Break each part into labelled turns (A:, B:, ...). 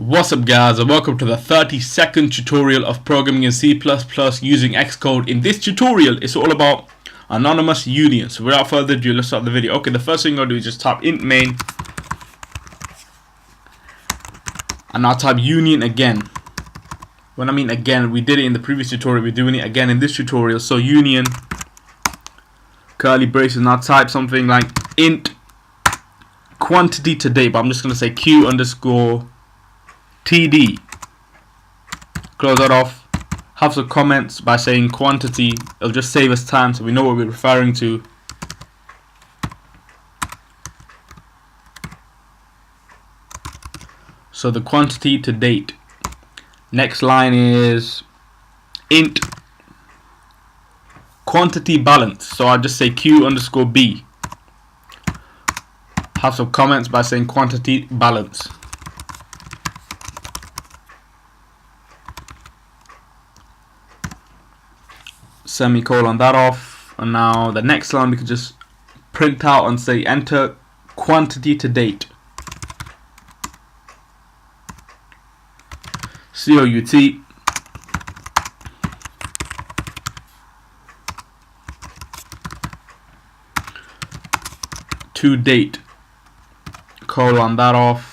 A: What's up guys, and welcome to the 30-second tutorial of programming in C++ using Xcode. In this tutorial, it's all about anonymous union. So without further ado, let's start the video. Okay, the first thing I'm going to do is just type int main. And I'll type union again. When I mean again, we did it in the previous tutorial, we're doing it again in this tutorial. So union, curly braces, now type something like int quantity today, but I'm just going to say q underscore TD. Close that off. Have some comments by saying quantity. It'll just save us time so we know what we're referring to. So the quantity to date. Next line is int quantity balance. So I'll just say q underscore B. Have some comments by saying quantity balance. Semicolon that off, and now the next line we could just print out and say enter quantity to date. COUT to date, colon that off.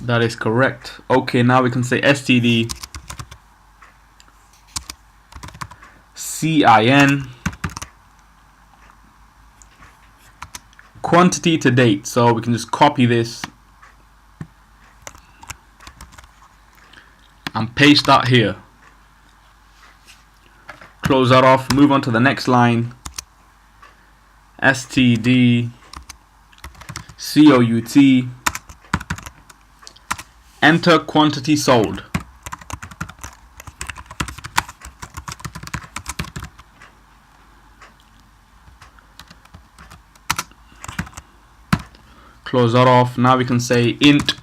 A: That is correct. Okay, now we can say std cin quantity to date. So we can just copy this and paste that here. Close that off, move on to the next line. std COUT enter quantity sold. Close that off. Now we can say int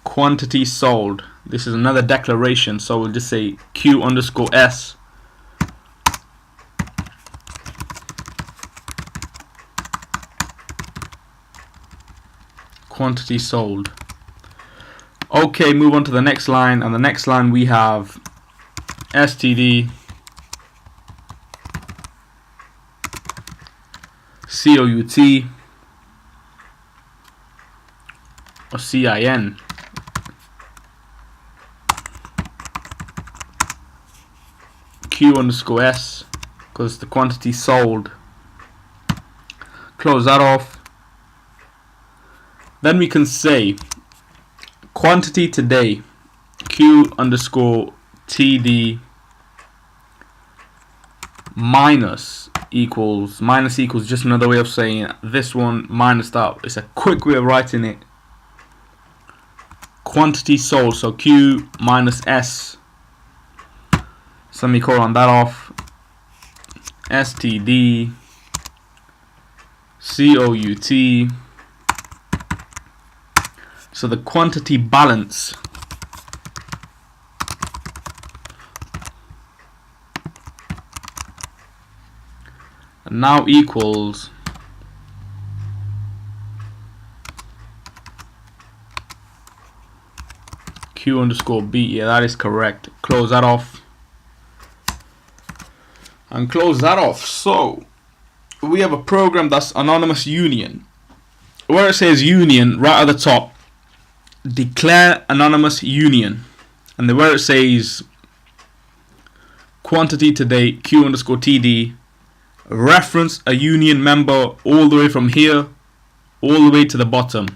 A: quantity sold. This is another declaration, so we'll just say q underscore s quantity sold. Okay, move on to the next line, and the next line we have std COUT or CIN q underscore s because the quantity sold. Close that off. Then we can say quantity today q underscore TD minus equals just another way of saying this one minus that. It's a quick way of writing it. Quantity sold, so q minus s, semicolon that off, std COUT. So the quantity balance now equals q underscore B. Yeah, that is correct. Close that off and close that off. So we have a program that's anonymous union. Where it says union right at the top, declare anonymous union, and then where it says quantity today q underscore TD, reference a union member all the way from here all the way to the bottom.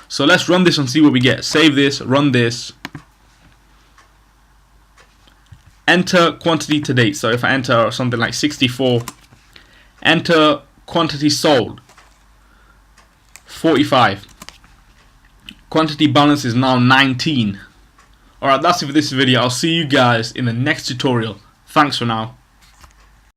A: So let's run this and see what we get. Save this, run this, enter quantity to date. So if I enter something like 64, enter quantity sold 45. Quantity balance is now 19. Alright, that's it for this video. I'll see you guys in the next tutorial. Thanks for now.